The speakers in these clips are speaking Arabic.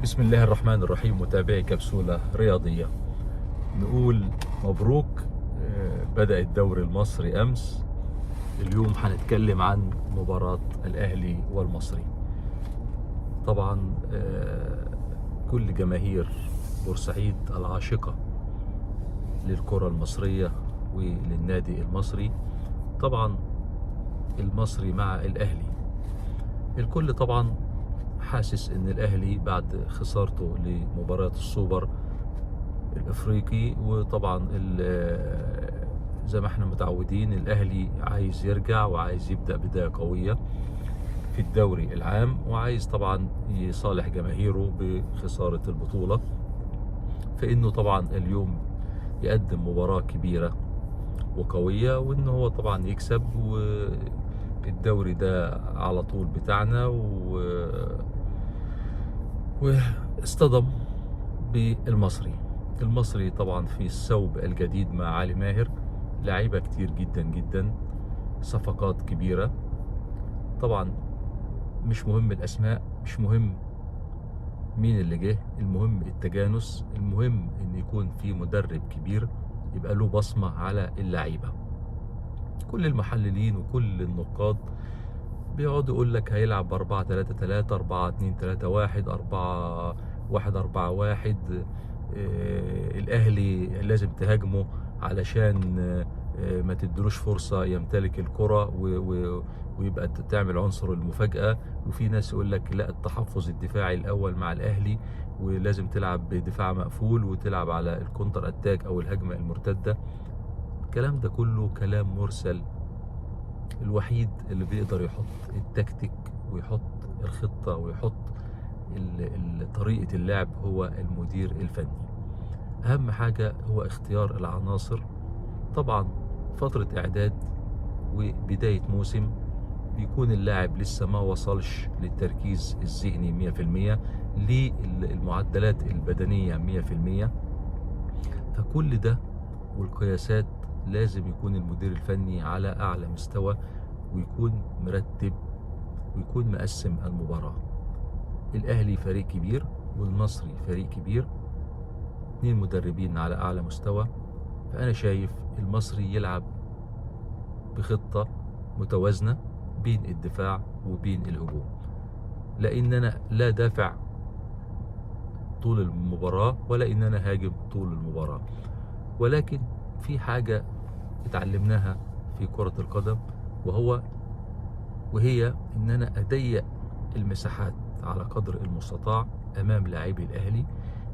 بسم الله الرحمن الرحيم. متابعي كبسولة رياضية، نقول مبروك. بدأ الدوري المصري أمس. اليوم هنتكلم عن مباراة الأهلي والمصري. طبعا كل جماهير بورسعيد العاشقة للكرة المصرية وللنادي المصري، طبعا المصري مع الأهلي. الكل طبعا حاسس ان الاهلي بعد خسارته لمباراة السوبر الافريقي، وطبعا زي ما احنا متعودين الاهلي عايز يرجع وعايز يبدأ بداية قوية في الدوري العام، وعايز طبعا يصالح جماهيره بخسارة البطولة، فانه طبعا اليوم يقدم مباراة كبيرة وقوية، وان هو طبعا يكسب، والدوري ده على طول بتاعنا. واصطدم بالمصري. المصري طبعا في الثوب الجديد مع علي ماهر، لعيبة كتير جدا جدا، صفقات كبيرة. طبعا مش مهم الأسماء، مش مهم مين اللي جه، المهم التجانس، المهم ان يكون في مدرب كبير يبقى له بصمة على اللعيبة. كل المحللين وكل النقاد بيقعدوا يقول لك هيلعب ب 4-3-3، 4-2-3-1، 4-1-4-1. الأهلي لازم تهاجمه علشان ما تدلوش فرصة يمتلك الكرة ويبقى تعمل عنصر المفاجأة. وفي ناس يقول لك لا، التحفظ الدفاعي الأول مع الأهلي، ولازم تلعب بدفاع مقفول وتلعب على الكونتر أتاك أو الهجمة المرتدة. الكلام ده كله كلام مرسل. الوحيد اللي بيقدر يحط التكتيك ويحط الخطة ويحط طريقة اللعب هو المدير الفني. أهم حاجة هو اختيار العناصر. طبعا فترة إعداد وبداية موسم بيكون اللاعب لسه ما وصلش للتركيز الذهني 100%، للمعدلات البدنية 100%. فكل ده والقياسات لازم يكون المدير الفني على أعلى مستوى، ويكون مرتب ويكون مقسم المباراة. الأهلي فريق كبير والمصري فريق كبير، 2 مدربين على أعلى مستوى. فأنا شايف المصري يلعب بخطة متوازنة بين الدفاع وبين الهجوم، لأن أنا لا دافع طول المباراة ولا إن أنا هاجم طول المباراة. ولكن في حاجة اتعلمناها في كرة القدم، وهي ان انا اضيق المساحات على قدر المستطاع امام لاعبي الاهلي،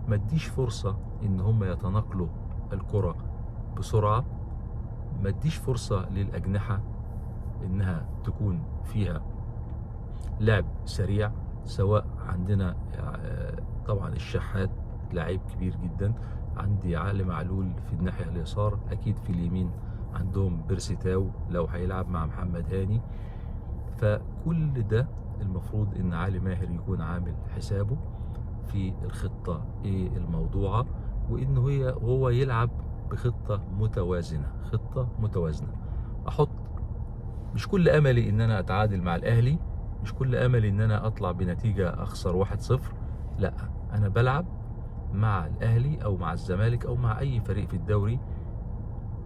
ما اديش فرصة ان هم يتناقلوا الكرة بسرعة، ما اديش فرصة للاجنحة انها تكون فيها لعب سريع. سواء عندنا طبعا الشحات لاعب كبير جدا، عندي علي معلول في الناحية اليسار، اكيد في اليمين عندهم بيرسيتاو لو هيلعب مع محمد هاني. فكل ده المفروض ان علي ماهر يكون عامل حسابه في الخطة الموضوعة، وان هو يلعب بخطة متوازنة، خطة متوازنة. احط مش كل املي ان انا اتعادل مع الاهلي، مش كل املي ان انا اطلع بنتيجة اخسر 1-0. لا، انا بلعب مع الاهلي او مع الزمالك او مع اي فريق في الدوري،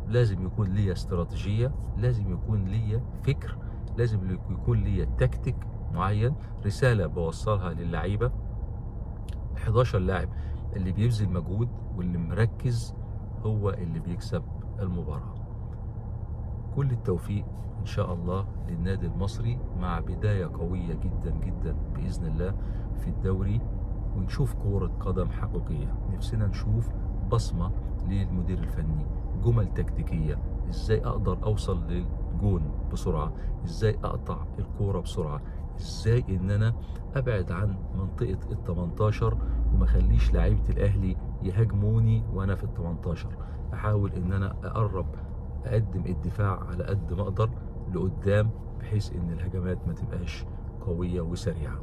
لازم يكون ليا استراتيجية، لازم يكون ليا فكر، لازم يكون ليا تكتيك معين، رسالة بوصلها للعيبة. 11 لاعب اللي بيبذل مجهود واللي مركز هو اللي بيكسب المباراة. كل التوفيق إن شاء الله للنادي المصري مع بداية قوية جدا جدا بإذن الله في الدوري، ونشوف كرة قدم حقيقية. نفسنا نشوف بصمة للمدير الفني، جمل تكتيكية، ازاي اقدر اوصل للجون بسرعة، ازاي اقطع الكورة بسرعة، ازاي ان انا ابعد عن منطقة ال18 وما خليش لعيبة الاهلي يهاجموني وانا في ال18. احاول ان انا اقرب، اقدم الدفاع على قد ما اقدر لقدام، بحيث ان الهجمات ما تبقاش قوية وسريعة.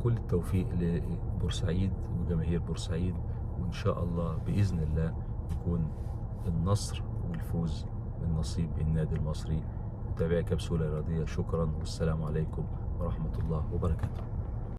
كل التوفيق لبورسعيد وجماهير بورسعيد، وإن شاء الله بإذن الله يكون النصر والفوز من نصيب النادي المصري. متابعي كبسولة رياضية، شكرا والسلام عليكم ورحمة الله وبركاته.